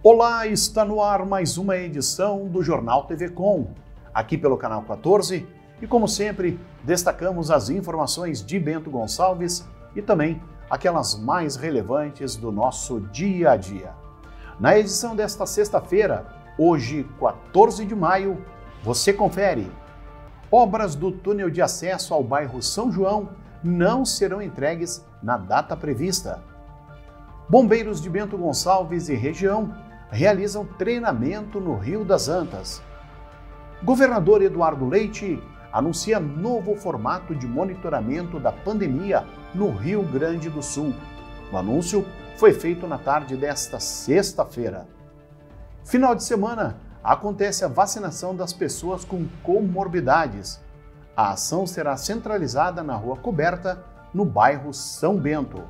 Olá, está no ar mais uma edição do Jornal TV Com, aqui pelo canal 14, e como sempre, destacamos as informações de Bento Gonçalves e também aquelas mais relevantes do nosso dia a dia. Na edição desta sexta-feira, hoje, 14 de maio, você confere: obras do túnel de acesso ao bairro São João não serão entregues na data prevista. Bombeiros de Bento Gonçalves e região realizam treinamento no Rio das Antas. Governador Eduardo Leite anuncia novo formato de monitoramento da pandemia no Rio Grande do Sul. O anúncio foi feito na tarde desta sexta-feira. Final de semana, acontece a vacinação das pessoas com comorbidades. A ação será centralizada na Rua Coberta, no bairro São Bento.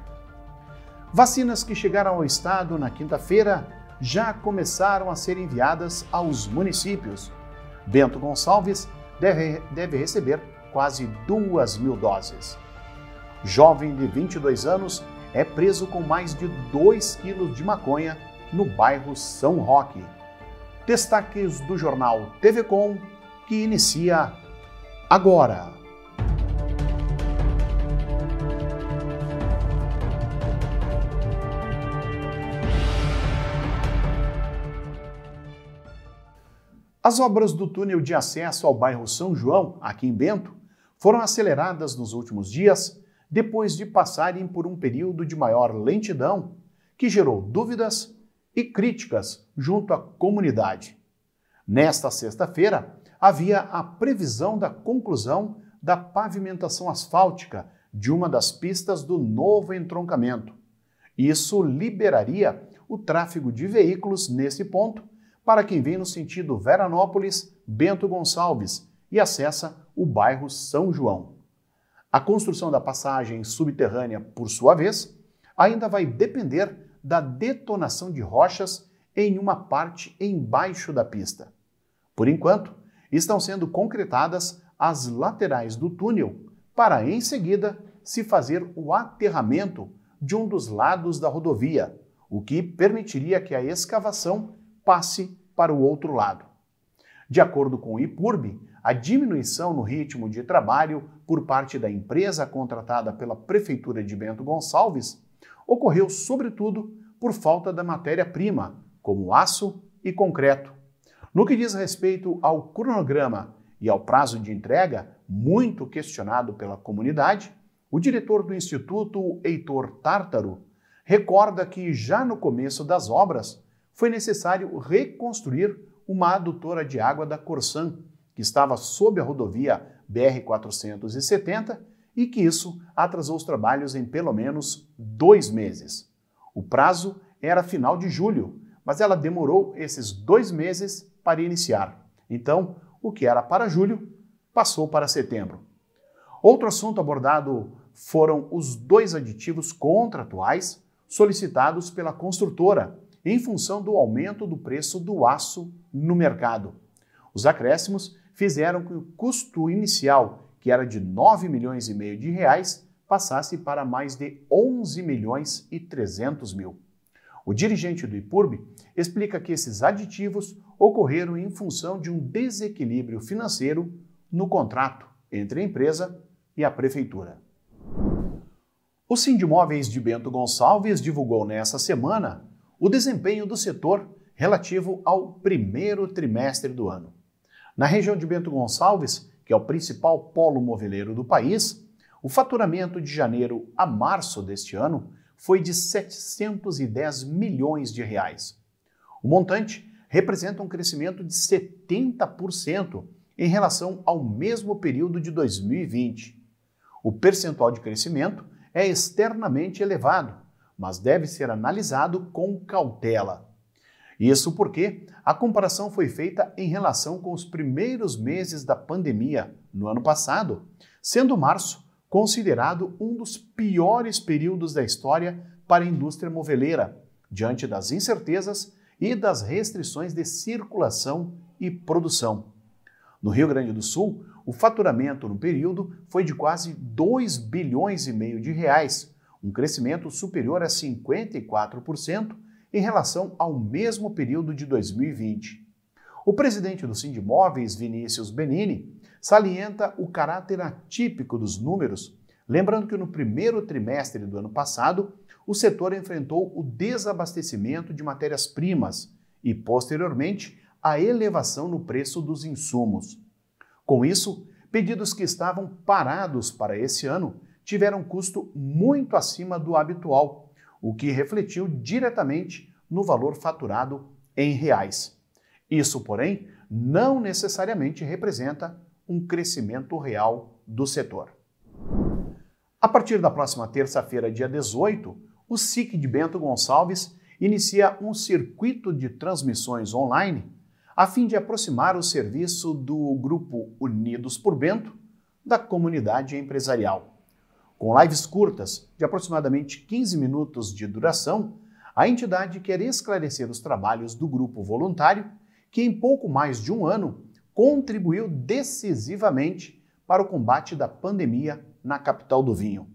Vacinas que chegaram ao estado na quinta-feira já começaram a ser enviadas aos municípios. Bento Gonçalves deve receber quase 2.000 doses. Jovem de 22 anos é preso com mais de 2 quilos de maconha no bairro São Roque. Destaques do jornal TV Com, que inicia agora. As obras do túnel de acesso ao bairro São João, aqui em Bento, foram aceleradas nos últimos dias, depois de passarem por um período de maior lentidão, que gerou dúvidas e críticas junto à comunidade. Nesta sexta-feira, havia a previsão da conclusão da pavimentação asfáltica de uma das pistas do novo entroncamento. Isso liberaria o tráfego de veículos nesse ponto para quem vem no sentido Veranópolis, Bento Gonçalves e acessa o bairro São João. A construção da passagem subterrânea, por sua vez, ainda vai depender da detonação de rochas em uma parte embaixo da pista. Por enquanto, estão sendo concretadas as laterais do túnel para, em seguida, se fazer o aterramento de um dos lados da rodovia, o que permitiria que a escavação passe para o outro lado. De acordo com o IPURB, a diminuição no ritmo de trabalho por parte da empresa contratada pela Prefeitura de Bento Gonçalves ocorreu sobretudo por falta da matéria-prima, como aço e concreto. No que diz respeito ao cronograma e ao prazo de entrega, muito questionado pela comunidade, o diretor do Instituto, Heitor Tártaro, recorda que já no começo das obras foi necessário reconstruir uma adutora de água da Corsan, que estava sob a rodovia BR-470 e que isso atrasou os trabalhos em pelo menos 2 meses. O prazo era final de julho, mas ela demorou esses 2 meses para iniciar. Então, o que era para julho passou para setembro. Outro assunto abordado foram os 2 aditivos contratuais solicitados pela construtora, em função do aumento do preço do aço no mercado. Os acréscimos fizeram com que o custo inicial, que era de 9,5 milhões de reais, passasse para mais de 11 milhões e 300 mil. O dirigente do IPURB explica que esses aditivos ocorreram em função de um desequilíbrio financeiro no contrato entre a empresa e a prefeitura. O Sindimóveis de Bento Gonçalves divulgou nesta semana o desempenho do setor relativo ao primeiro trimestre do ano. Na região de Bento Gonçalves, que é o principal polo moveleiro do país, o faturamento de janeiro a março deste ano foi de 710 milhões de reais. O montante representa um crescimento de 70% em relação ao mesmo período de 2020. O percentual de crescimento é externamente elevado, mas deve ser analisado com cautela. Isso porque a comparação foi feita em relação com os primeiros meses da pandemia no ano passado, sendo março considerado um dos piores períodos da história para a indústria moveleira, diante das incertezas e das restrições de circulação e produção. No Rio Grande do Sul, o faturamento no período foi de quase 2,5 bilhões de reais, um crescimento superior a 54% em relação ao mesmo período de 2020. O presidente do Sindimóveis, Vinícius Benini, salienta o caráter atípico dos números, lembrando que no primeiro trimestre do ano passado, o setor enfrentou o desabastecimento de matérias-primas e, posteriormente, a elevação no preço dos insumos. Com isso, pedidos que estavam parados para esse ano tiveram custo muito acima do habitual, o que refletiu diretamente no valor faturado em reais. Isso, porém, não necessariamente representa um crescimento real do setor. A partir da próxima terça-feira, dia 18, o SIC de Bento Gonçalves inicia um circuito de transmissões online a fim de aproximar o serviço do Grupo Unidos por Bento da comunidade empresarial. Com lives curtas, de aproximadamente 15 minutos de duração, a entidade quer esclarecer os trabalhos do grupo voluntário, que em pouco mais de um ano contribuiu decisivamente para o combate da pandemia na capital do vinho.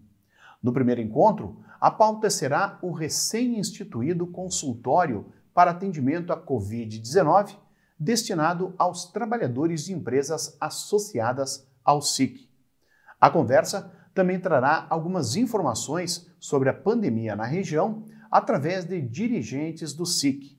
No primeiro encontro, a pauta será o recém-instituído consultório para atendimento à Covid-19, destinado aos trabalhadores de empresas associadas ao SIC. A conversa também trará algumas informações sobre a pandemia na região através de dirigentes do SIC.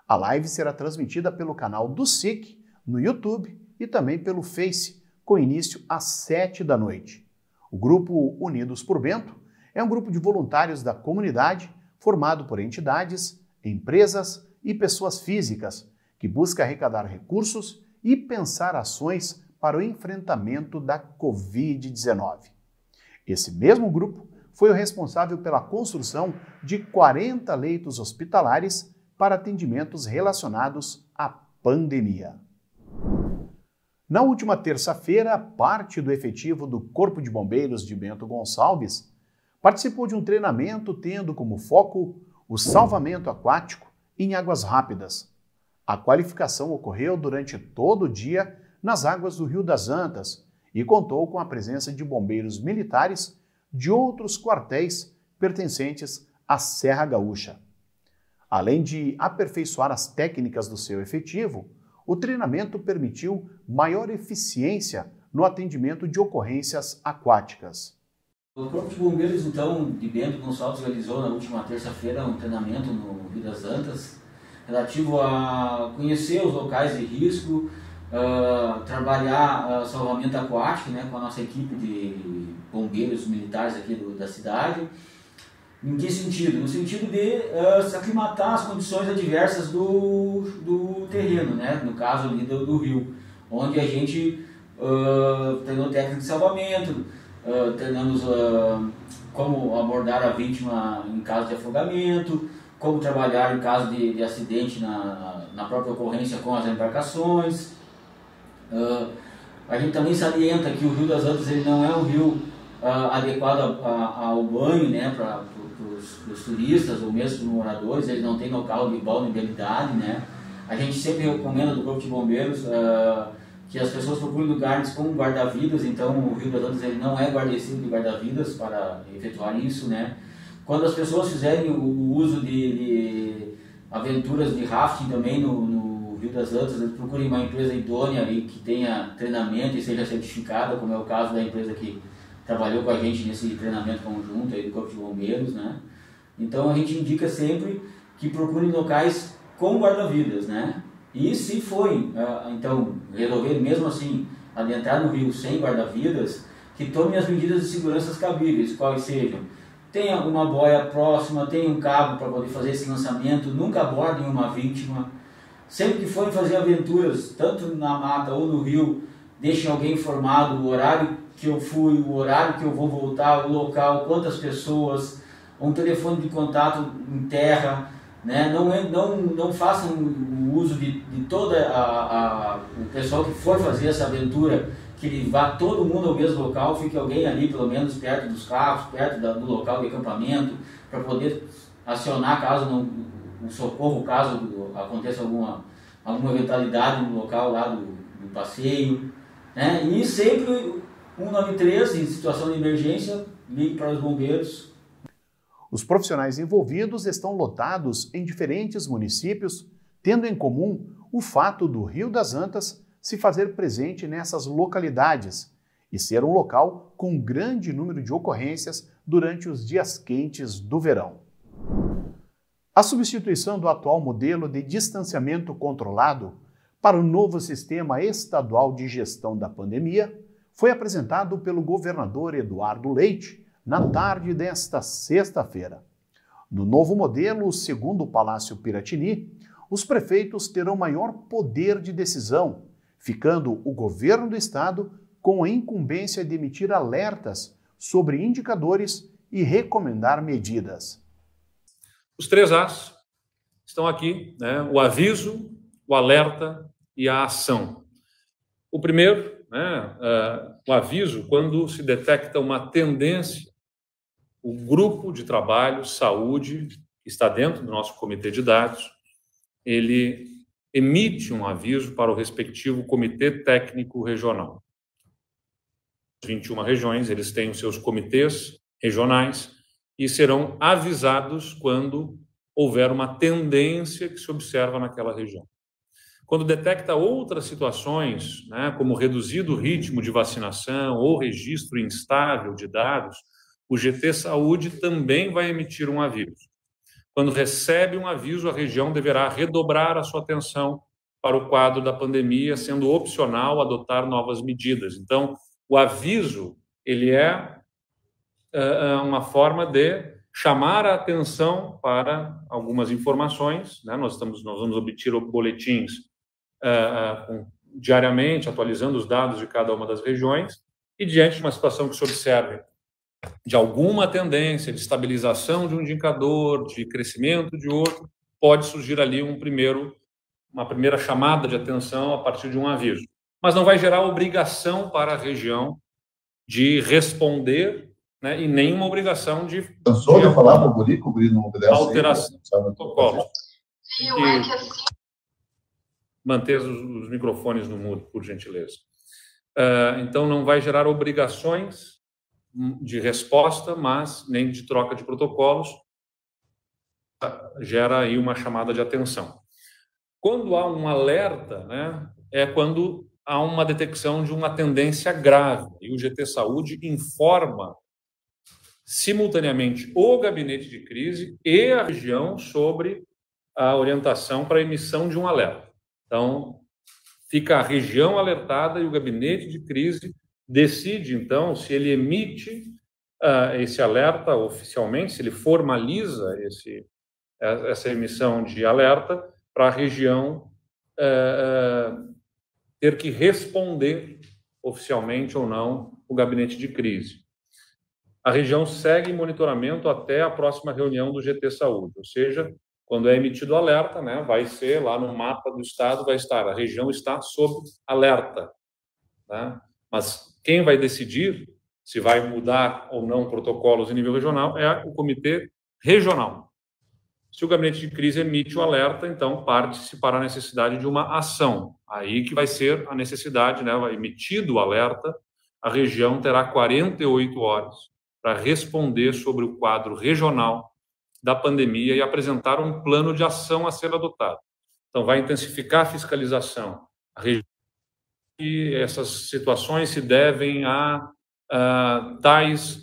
A live será transmitida pelo canal do SIC no YouTube e também pelo Face, com início às 7 da noite. O Grupo Unidos por Bento é um grupo de voluntários da comunidade formado por entidades, empresas e pessoas físicas que busca arrecadar recursos e pensar ações para o enfrentamento da Covid-19. Esse mesmo grupo foi o responsável pela construção de 40 leitos hospitalares para atendimentos relacionados à pandemia. Na última terça-feira, parte do efetivo do Corpo de Bombeiros de Bento Gonçalves participou de um treinamento tendo como foco o salvamento aquático em águas rápidas. A qualificação ocorreu durante todo o dia nas águas do Rio das Antas e contou com a presença de bombeiros militares de outros quartéis pertencentes à Serra Gaúcha. Além de aperfeiçoar as técnicas do seu efetivo, o treinamento permitiu maior eficiência no atendimento de ocorrências aquáticas. O Corpo de Bombeiros, então, de Bento Gonçalves realizou na última terça-feira um treinamento no Rio das Antas, relativo a conhecer os locais de risco, trabalhar salvamento aquático, né, com a nossa equipe de bombeiros militares aqui da cidade. Em que sentido? No sentido de se aclimatar às condições adversas do terreno, né, no caso ali do rio, onde a gente treinou técnica de salvamento, treinamos como abordar a vítima em caso de afogamento, como trabalhar em caso de acidente na própria ocorrência com as embarcações. A gente também salienta que o Rio das Antas ele não é um rio adequado ao banho, né, para os turistas ou mesmo para os moradores. Ele não tem local de balneabilidade, né. A gente sempre recomenda do Corpo de Bombeiros que as pessoas procurem lugares com guarda-vidas. Então o Rio das Antas ele não é guarnecido de guarda-vidas para efetuar isso, né. Quando as pessoas fizerem o uso de aventuras de rafting também no Rio das Antas, eles procurem uma empresa idônea e que tenha treinamento e seja certificada, como é o caso da empresa que trabalhou com a gente nesse treinamento conjunto aí do Corpo de Bombeiros, né? Então a gente indica sempre que procurem locais com guarda-vidas, né? E se forem, então, resolver mesmo assim adentrar no rio sem guarda-vidas, que tomem as medidas de segurança cabíveis, quais sejam: tenha uma boia próxima, tenha um cabo para poder fazer esse lançamento, nunca abordem uma vítima. Sempre que forem fazer aventuras, tanto na mata ou no rio, deixem alguém informado o horário que eu fui, o horário que eu vou voltar, o local, quantas pessoas, um telefone de contato em terra, né? Não façam o uso de toda o pessoal que for fazer essa aventura, que ele vá todo mundo ao mesmo local, fique alguém ali pelo menos perto dos carros, perto do local de acampamento, para poder acionar caso um socorro, caso aconteça alguma eventualidade no local lá do passeio, né? E sempre 193, em situação de emergência, ligue para os bombeiros. Os profissionais envolvidos estão lotados em diferentes municípios, tendo em comum o fato do Rio das Antas se fazer presente nessas localidades e ser um local com grande número de ocorrências durante os dias quentes do verão. A substituição do atual modelo de distanciamento controlado para o novo sistema estadual de gestão da pandemia foi apresentado pelo governador Eduardo Leite na tarde desta sexta-feira. No novo modelo, segundo o Palácio Piratini, os prefeitos terão maior poder de decisão, ficando o governo do estado com a incumbência de emitir alertas sobre indicadores e recomendar medidas. Os 3 As estão aqui, né? O aviso, o alerta e a ação. O primeiro, o aviso, quando se detecta uma tendência, o grupo de trabalho saúde, que está dentro do nosso comitê de dados, ele emite um aviso para o respectivo comitê técnico regional. 21 regiões, eles têm os seus comitês regionais e serão avisados quando houver uma tendência que se observa naquela região. Quando detecta outras situações, como reduzido ritmo de vacinação ou registro instável de dados, o GT Saúde também vai emitir um aviso. Quando recebe um aviso, a região deverá redobrar a sua atenção para o quadro da pandemia, sendo opcional adotar novas medidas. Então, o aviso, ele é uma forma de chamar a atenção para algumas informações, Nós vamos obter boletins diariamente, atualizando os dados de cada uma das regiões, e diante de uma situação que se observe de alguma tendência de estabilização de um indicador, de crescimento de outro, pode surgir ali uma primeira chamada de atenção a partir de um aviso. Mas não vai gerar obrigação para a região de responder, e nenhuma obrigação de... Cansou de falar para o guri, que o guri não obedece? Alteração do protocolo. Manter os microfones no mudo, por gentileza. Então, não vai gerar obrigações de resposta, mas nem de troca de protocolos, gera aí uma chamada de atenção. Quando há um alerta, é quando há uma detecção de uma tendência grave, e o GT Saúde informa simultaneamente o gabinete de crise e a região sobre a orientação para a emissão de um alerta. Então, fica a região alertada e o gabinete de crise decide, então, se ele emite esse alerta oficialmente, se ele formaliza essa emissão de alerta para a região ter que responder oficialmente ou não o gabinete de crise. A região segue em monitoramento até a próxima reunião do GT Saúde, ou seja, quando é emitido o alerta, vai ser lá no mapa do estado, vai estar, a região está sob alerta, Mas quem vai decidir se vai mudar ou não protocolos em nível regional é o comitê regional. Se o gabinete de crise emite o alerta, então parte-se para a necessidade de uma ação. Aí que vai ser a necessidade, emitido o alerta, a região terá 48 horas para responder sobre o quadro regional da pandemia e apresentar um plano de ação a ser adotado. Então, vai intensificar a fiscalização. E essas situações se devem a tais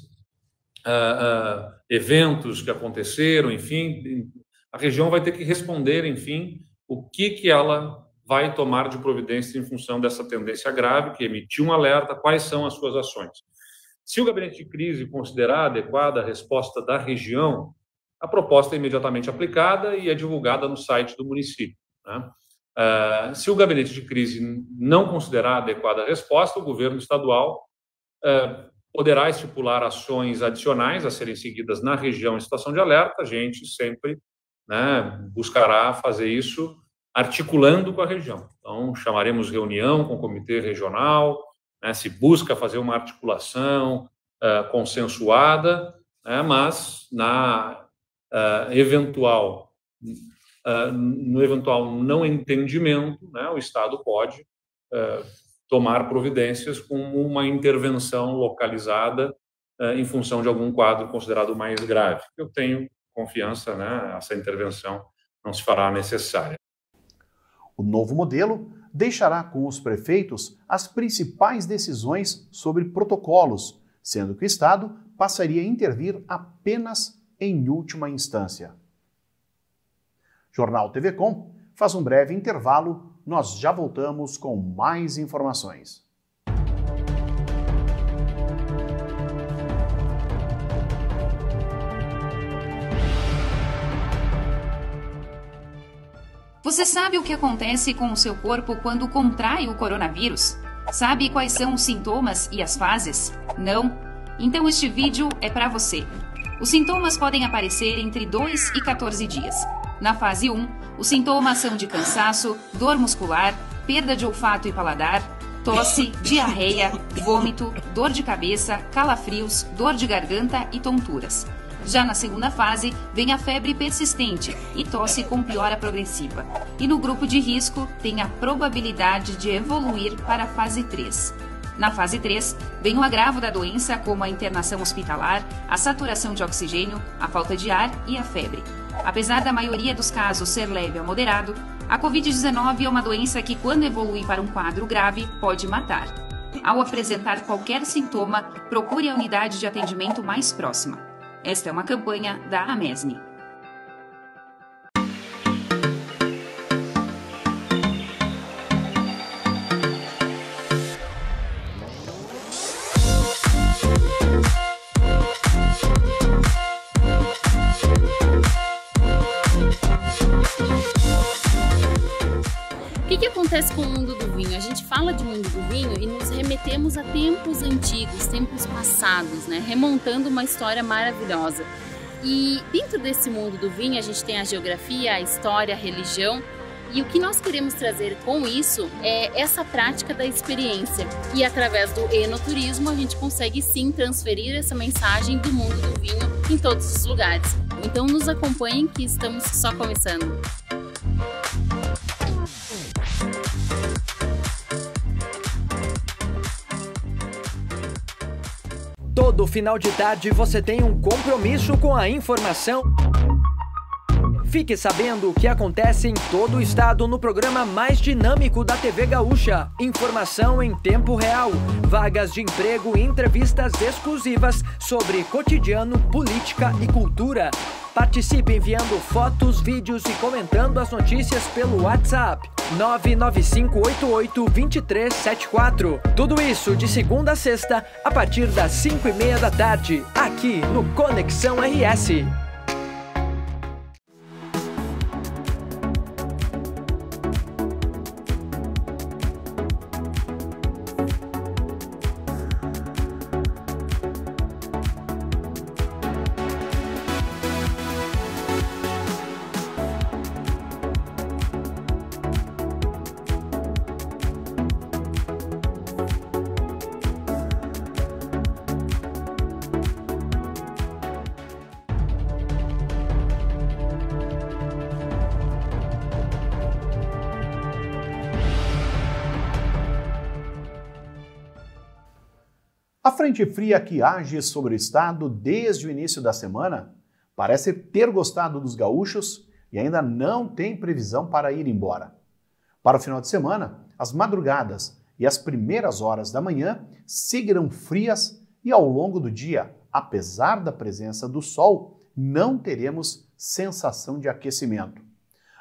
eventos que aconteceram, enfim, a região vai ter que responder, enfim, o que ela vai tomar de providência em função dessa tendência grave, que emitiu um alerta, quais são as suas ações. Se o gabinete de crise considerar adequada a resposta da região, a proposta é imediatamente aplicada e é divulgada no site do município. Se o gabinete de crise não considerar adequada a resposta, o governo estadual poderá estipular ações adicionais a serem seguidas na região em situação de alerta. A gente sempre buscará fazer isso articulando com a região. Então, chamaremos reunião com o comitê regional, se busca fazer uma articulação consensuada, mas no eventual não entendimento, o Estado pode tomar providências com uma intervenção localizada em função de algum quadro considerado mais grave. Eu tenho confiança, né, essa intervenção não se fará necessária. O novo modelo deixará com os prefeitos as principais decisões sobre protocolos, sendo que o Estado passaria a intervir apenas em última instância. Jornal TV Com faz um breve intervalo, nós já voltamos com mais informações. Você sabe o que acontece com o seu corpo quando contrai o coronavírus? Sabe quais são os sintomas e as fases? Não? Então este vídeo é para você. Os sintomas podem aparecer entre 2 e 14 dias. Na fase 1, os sintomas são de cansaço, dor muscular, perda de olfato e paladar, tosse, diarreia, vômito, dor de cabeça, calafrios, dor de garganta e tonturas. Já na segunda fase, vem a febre persistente e tosse com piora progressiva. E no grupo de risco, tem a probabilidade de evoluir para a fase 3. Na fase 3, vem o agravo da doença, como a internação hospitalar, a saturação de oxigênio, a falta de ar e a febre. Apesar da maioria dos casos ser leve a moderado, a Covid-19 é uma doença que, quando evolui para um quadro grave, pode matar. Ao apresentar qualquer sintoma, procure a unidade de atendimento mais próxima. Esta é uma campanha da Amesni. O que acontece com o mundo do vinho? A gente fala de mundo do vinho e nos remetemos a tempos antigos, tempos passados, né? Remontando uma história maravilhosa. E dentro desse mundo do vinho a gente tem a geografia, a história, a religião. E o que nós queremos trazer com isso é essa prática da experiência. E através do enoturismo a gente consegue sim transferir essa mensagem do mundo do vinho em todos os lugares. Então nos acompanhem que estamos só começando. Todo final de tarde você tem um compromisso com a informação. Fique sabendo o que acontece em todo o estado no programa mais dinâmico da TV Gaúcha. Informação em tempo real, vagas de emprego e entrevistas exclusivas sobre cotidiano, política e cultura. Participe enviando fotos, vídeos e comentando as notícias pelo WhatsApp 995882374. Tudo isso de segunda a sexta, a partir das 5:30 da tarde, aqui no Conexão RS. A frente fria que age sobre o estado desde o início da semana parece ter gostado dos gaúchos e ainda não tem previsão para ir embora. Para o final de semana, as madrugadas e as primeiras horas da manhã seguirão frias e ao longo do dia, apesar da presença do sol, não teremos sensação de aquecimento.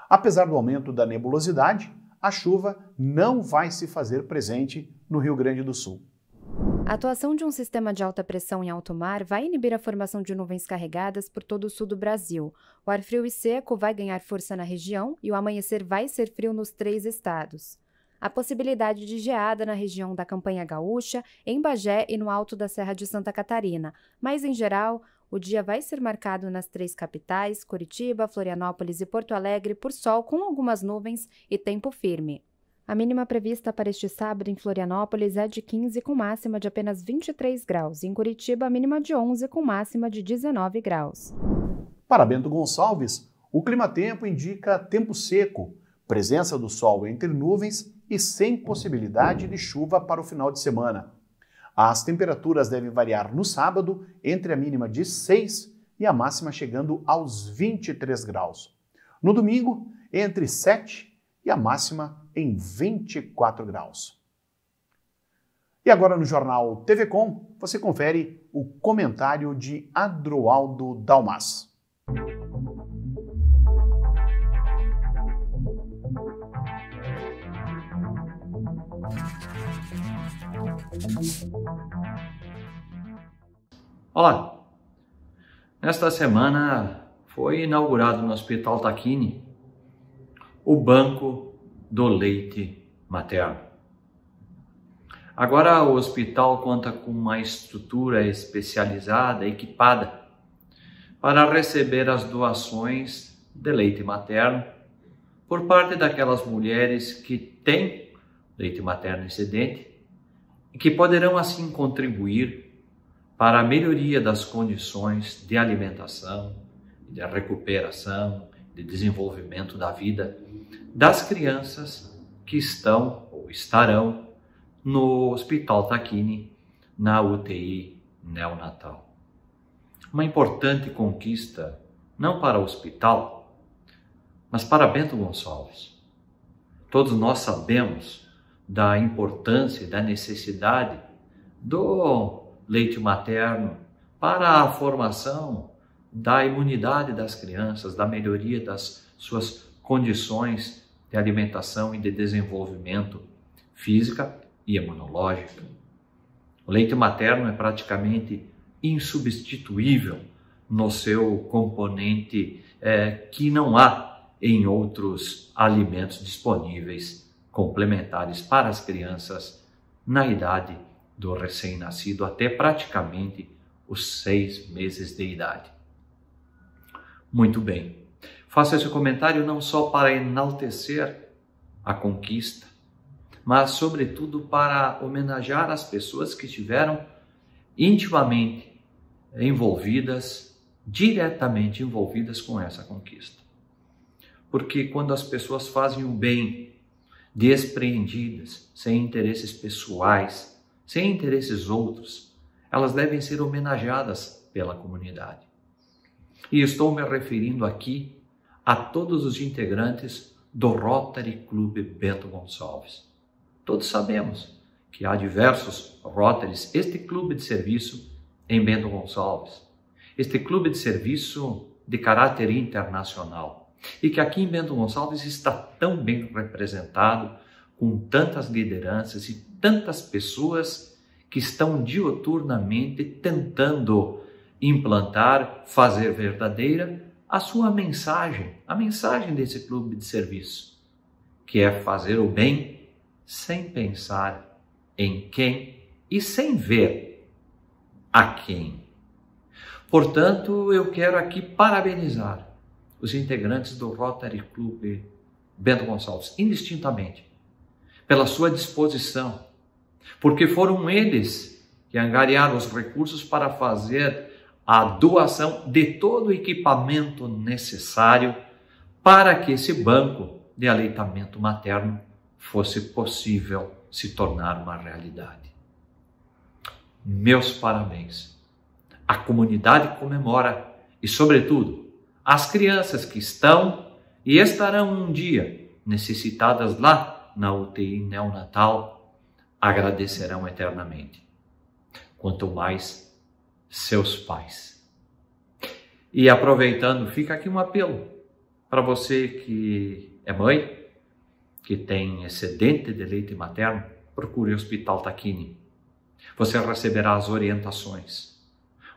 Apesar do aumento da nebulosidade, a chuva não vai se fazer presente no Rio Grande do Sul. A atuação de um sistema de alta pressão em alto mar vai inibir a formação de nuvens carregadas por todo o sul do Brasil. O ar frio e seco vai ganhar força na região e o amanhecer vai ser frio nos 3 estados. Há possibilidade de geada na região da Campanha Gaúcha, em Bagé e no alto da Serra de Santa Catarina, mas, em geral, o dia vai ser marcado nas 3 capitais, Curitiba, Florianópolis e Porto Alegre, por sol com algumas nuvens e tempo firme. A mínima prevista para este sábado em Florianópolis é de 15 com máxima de apenas 23 graus. Em Curitiba, a mínima de 11 com máxima de 19 graus. Para Bento Gonçalves, o clima-tempo indica tempo seco, presença do sol entre nuvens e sem possibilidade de chuva para o final de semana. As temperaturas devem variar no sábado entre a mínima de 6 e a máxima chegando aos 23 graus. No domingo, entre 7 e a máxima em 24 graus. E agora no jornal TV Com, você confere o comentário de Adroaldo Dalmas. Olá, nesta semana foi inaugurado no Hospital Tacchini o Banco do Leite Materno. Agora o hospital conta com uma estrutura especializada, equipada, para receber as doações de leite materno por parte daquelas mulheres que têm leite materno excedente e que poderão assim contribuir para a melhoria das condições de alimentação, de recuperação, de desenvolvimento da vida das crianças que estão ou estarão no Hospital Tacchini, na UTI neonatal. Uma importante conquista, não para o hospital, mas para Bento Gonçalves. Todos nós sabemos da importância e da necessidade do leite materno para a formação da imunidade das crianças, da melhoria das suas condições de alimentação e de desenvolvimento física e imunológica. O leite materno é praticamente insubstituível no seu componente que não há em outros alimentos disponíveis complementares para as crianças na idade do recém-nascido até praticamente os 6 meses de idade. Muito bem, faço esse comentário não só para enaltecer a conquista, mas sobretudo para homenagear as pessoas que estiveram intimamente envolvidas, diretamente envolvidas com essa conquista. Porque quando as pessoas fazem o bem, despreendidas, sem interesses pessoais, sem interesses outros, elas devem ser homenageadas pela comunidade. E estou me referindo aqui a todos os integrantes do Rotary Club Bento Gonçalves. Todos sabemos que há diversos Rotarys, este clube de serviço em Bento Gonçalves, este clube de serviço de caráter internacional, e que aqui em Bento Gonçalves está tão bem representado, com tantas lideranças e tantas pessoas que estão diuturnamente tentando implantar, fazer verdadeira a sua mensagem, a mensagem desse clube de serviço, que é fazer o bem sem pensar em quem e sem ver a quem. Portanto, eu quero aqui parabenizar os integrantes do Rotary Club Bento Gonçalves, indistintamente, pela sua disposição, porque foram eles que angariaram os recursos para fazer a doação de todo o equipamento necessário para que esse banco de aleitamento materno fosse possível se tornar uma realidade. Meus parabéns. A comunidade comemora e, sobretudo, as crianças que estão e estarão um dia necessitadas lá na UTI neonatal agradecerão eternamente. Quanto mais seus pais. E aproveitando, fica aqui um apelo para você que é mãe, que tem excedente de leite materno, procure o Hospital Tacchini. Você receberá as orientações,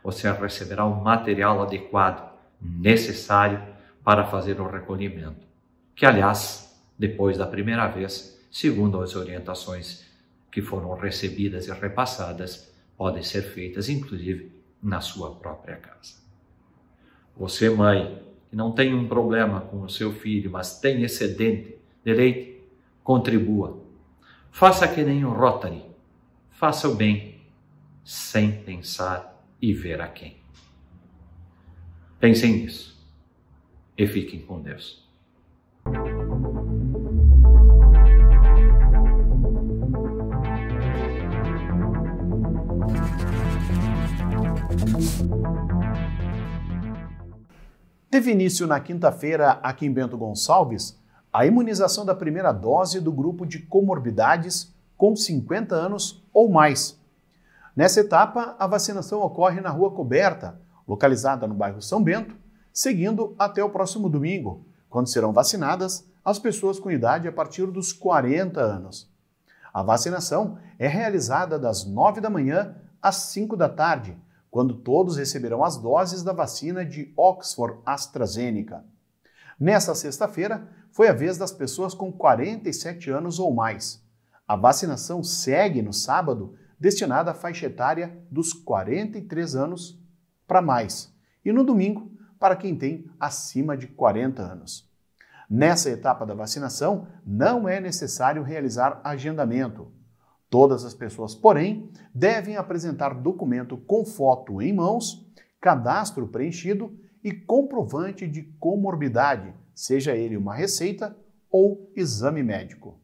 você receberá o material adequado, necessário para fazer o recolhimento, que aliás, depois da primeira vez, segundo as orientações que foram recebidas e repassadas, podem ser feitas inclusive na sua própria casa. Você, mãe, que não tem um problema com o seu filho, mas tem excedente de leite, contribua. Faça que nem o Rotary. Faça o bem sem pensar e ver a quem. Pensem nisso e fiquem com Deus. Teve início na quinta-feira, aqui em Bento Gonçalves, a imunização da primeira dose do grupo de comorbidades com 50 anos ou mais. Nessa etapa, a vacinação ocorre na Rua Coberta, localizada no bairro São Bento, seguindo até o próximo domingo, quando serão vacinadas as pessoas com idade a partir dos 40 anos. A vacinação é realizada das 9 da manhã às 5 da tarde, quando todos receberão as doses da vacina de Oxford AstraZeneca. Nesta sexta-feira, foi a vez das pessoas com 47 anos ou mais. A vacinação segue no sábado, destinada à faixa etária dos 43 anos para mais, e no domingo, para quem tem acima de 40 anos. Nessa etapa da vacinação, não é necessário realizar agendamento. Todas as pessoas, porém, devem apresentar documento com foto em mãos, cadastro preenchido e comprovante de comorbidade, seja ele uma receita ou exame médico.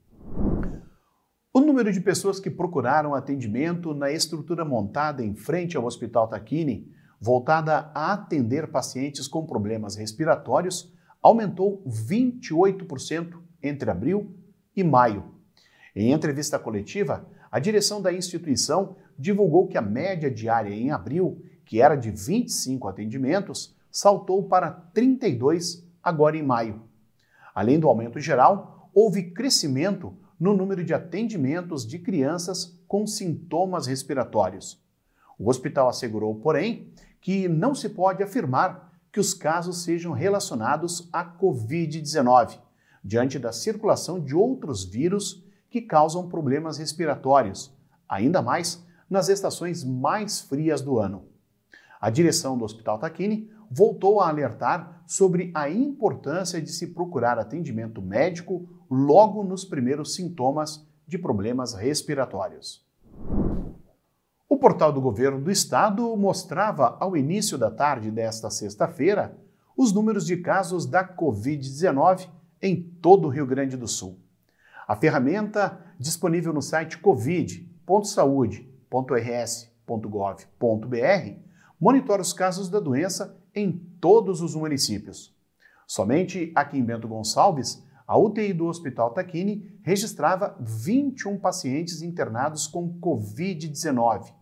O número de pessoas que procuraram atendimento na estrutura montada em frente ao Hospital Tacchini, voltada a atender pacientes com problemas respiratórios, aumentou 28% entre abril e maio. Em entrevista coletiva, a direção da instituição divulgou que a média diária em abril, que era de 25 atendimentos, saltou para 32 agora em maio. Além do aumento geral, houve crescimento no número de atendimentos de crianças com sintomas respiratórios. O hospital assegurou, porém, que não se pode afirmar que os casos sejam relacionados à Covid-19, diante da circulação de outros vírus que causam problemas respiratórios, ainda mais nas estações mais frias do ano. A direção do Hospital Tacchini voltou a alertar sobre a importância de se procurar atendimento médico logo nos primeiros sintomas de problemas respiratórios. O portal do Governo do Estado mostrava, ao início da tarde desta sexta-feira, os números de casos da Covid-19 em todo o Rio Grande do Sul. A ferramenta, disponível no site covid.saude.rs.gov.br, monitora os casos da doença em todos os municípios. Somente aqui em Bento Gonçalves, a UTI do Hospital Tacchini registrava 21 pacientes internados com Covid-19,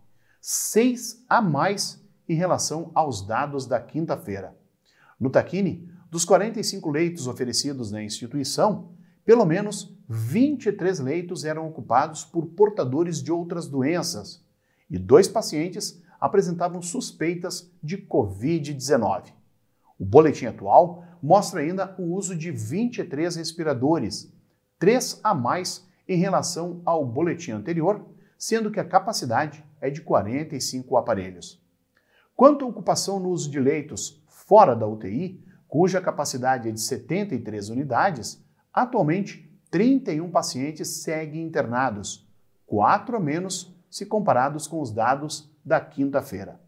6 a mais em relação aos dados da quinta-feira. No Tacchini, dos 45 leitos oferecidos na instituição, pelo menos 23 leitos eram ocupados por portadores de outras doenças e 2 pacientes apresentavam suspeitas de Covid-19. O boletim atual mostra ainda o uso de 23 respiradores, 3 a mais em relação ao boletim anterior, sendo que a capacidade é de 45 aparelhos. Quanto à ocupação no uso de leitos fora da UTI, cuja capacidade é de 73 unidades, atualmente 31 pacientes seguem internados, 4 a menos se comparados com os dados da quinta-feira.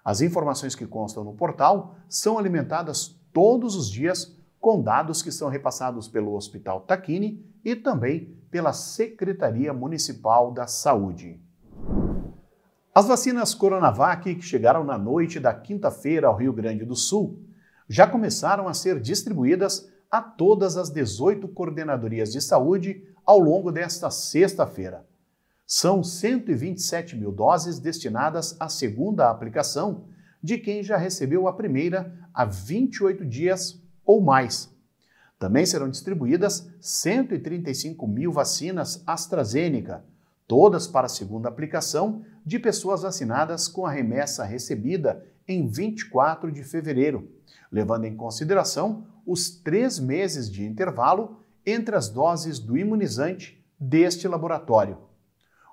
As informações que constam no portal são alimentadas todos os dias com dados que são repassados pelo Hospital Tacchini e também pela Secretaria Municipal da Saúde. As vacinas Coronavac, que chegaram na noite da quinta-feira ao Rio Grande do Sul, já começaram a ser distribuídas a todas as 18 coordenadorias de saúde ao longo desta sexta-feira. São 127 mil doses destinadas à segunda aplicação de quem já recebeu a primeira há 28 dias ou mais. Também serão distribuídas 135 mil vacinas AstraZeneca, todas para a segunda aplicação de pessoas vacinadas com a remessa recebida em 24 de fevereiro, levando em consideração os 3 meses de intervalo entre as doses do imunizante deste laboratório.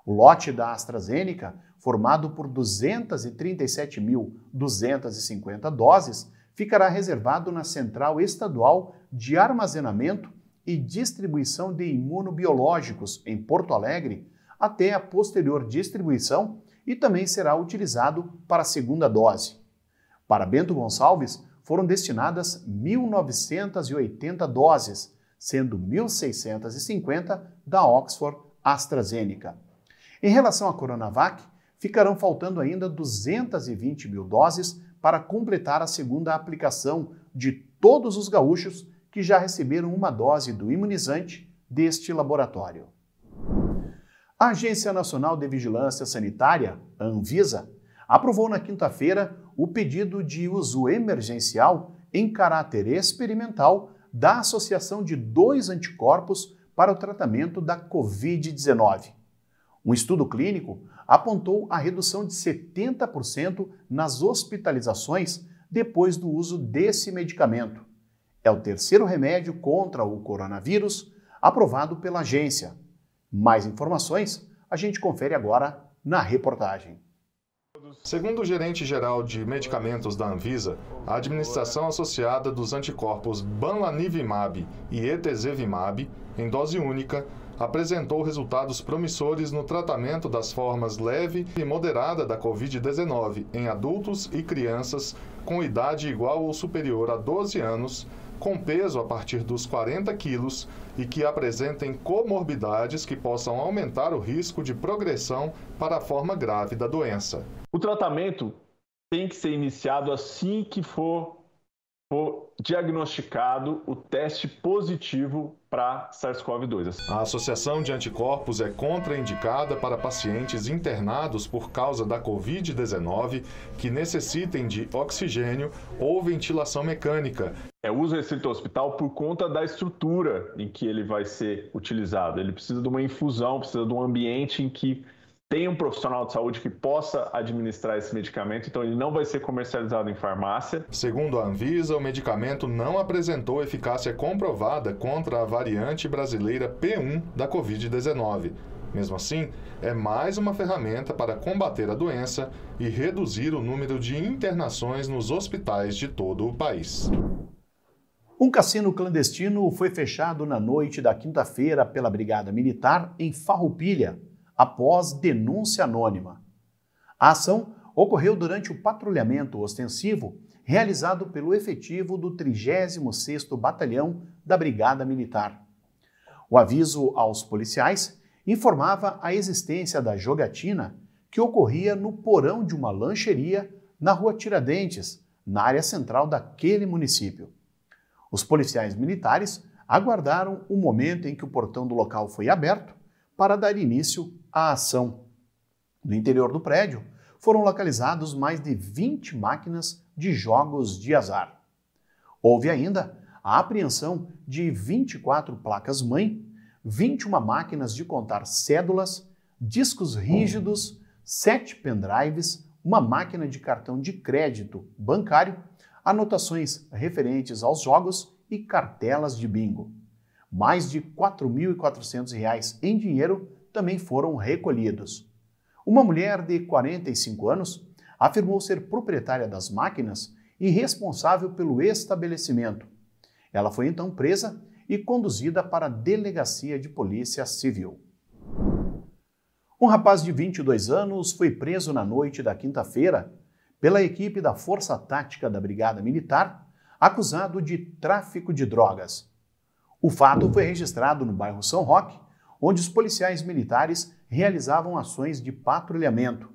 O lote da AstraZeneca, formado por 237.250 doses, ficará reservado na Central Estadual de Armazenamento e Distribuição de Imunobiológicos, em Porto Alegre, até a posterior distribuição e também será utilizado para a segunda dose. Para Bento Gonçalves, foram destinadas 1.980 doses, sendo 1.650 da Oxford AstraZeneca. Em relação à Coronavac, ficarão faltando ainda 220 mil doses para completar a segunda aplicação de todos os gaúchos que já receberam uma dose do imunizante deste laboratório. A Agência Nacional de Vigilância Sanitária, a Anvisa, aprovou na quinta-feira o pedido de uso emergencial em caráter experimental da associação de 2 anticorpos para o tratamento da Covid-19. Um estudo clínico apontou a redução de 70% nas hospitalizações depois do uso desse medicamento. É o terceiro remédio contra o coronavírus aprovado pela agência. Mais informações a gente confere agora na reportagem. Segundo o gerente-geral de medicamentos da Anvisa, a administração associada dos anticorpos Bamlanivimab e Etesevimab, em dose única, apresentou resultados promissores no tratamento das formas leve e moderada da Covid-19 em adultos e crianças com idade igual ou superior a 12 anos, com peso a partir dos 40 quilos e que apresentem comorbidades que possam aumentar o risco de progressão para a forma grave da doença. O tratamento tem que ser iniciado assim que for diagnosticado o teste positivo para SARS-CoV-2. A associação de anticorpos é contraindicada para pacientes internados por causa da Covid-19 que necessitem de oxigênio ou ventilação mecânica. É uso restrito ao hospital por conta da estrutura em que ele vai ser utilizado. Ele precisa de uma infusão, precisa de um ambiente em que tem um profissional de saúde que possa administrar esse medicamento, então ele não vai ser comercializado em farmácia. Segundo a Anvisa, o medicamento não apresentou eficácia comprovada contra a variante brasileira P1 da Covid-19. Mesmo assim, é mais uma ferramenta para combater a doença e reduzir o número de internações nos hospitais de todo o país. Um cassino clandestino foi fechado na noite da quinta-feira pela Brigada Militar em Farroupilha, após denúncia anônima. A ação ocorreu durante o patrulhamento ostensivo realizado pelo efetivo do 36º Batalhão da Brigada Militar. O aviso aos policiais informava a existência da jogatina que ocorria no porão de uma lancheria na Rua Tiradentes, na área central daquele município. Os policiais militares aguardaram o momento em que o portão do local foi aberto para dar início à ação. No interior do prédio, foram localizados mais de 20 máquinas de jogos de azar. Houve ainda a apreensão de 24 placas-mãe, 21 máquinas de contar cédulas, discos rígidos, 7 pendrives, uma máquina de cartão de crédito bancário, anotações referentes aos jogos e cartelas de bingo. Mais de R$ 4.400 em dinheiro também foram recolhidos. Uma mulher de 45 anos afirmou ser proprietária das máquinas e responsável pelo estabelecimento. Ela foi então presa e conduzida para a Delegacia de Polícia Civil. Um rapaz de 22 anos foi preso na noite da quinta-feira pela equipe da Força Tática da Brigada Militar, acusado de tráfico de drogas. O fato foi registrado no bairro São Roque, onde os policiais militares realizavam ações de patrulhamento.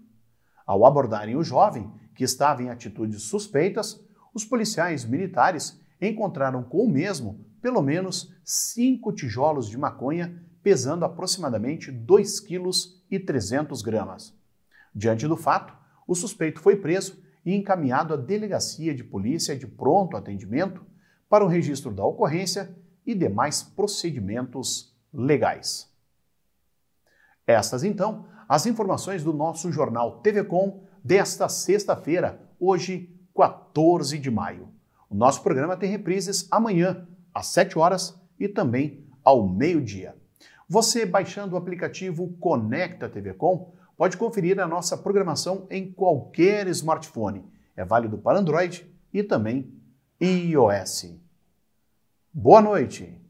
Ao abordarem o jovem, que estava em atitudes suspeitas, os policiais militares encontraram com o mesmo pelo menos 5 tijolos de maconha, pesando aproximadamente 2,3 kg. Diante do fato, o suspeito foi preso e encaminhado à Delegacia de Polícia de Pronto Atendimento para o registro da ocorrência e demais procedimentos legais. Estas, então, as informações do nosso jornal TV Com desta sexta-feira, hoje, 14 de maio. O nosso programa tem reprises amanhã, às 7 horas e também ao meio-dia. Você, baixando o aplicativo Conecta TV Com, pode conferir a nossa programação em qualquer smartphone. É válido para Android e também iOS. Boa noite!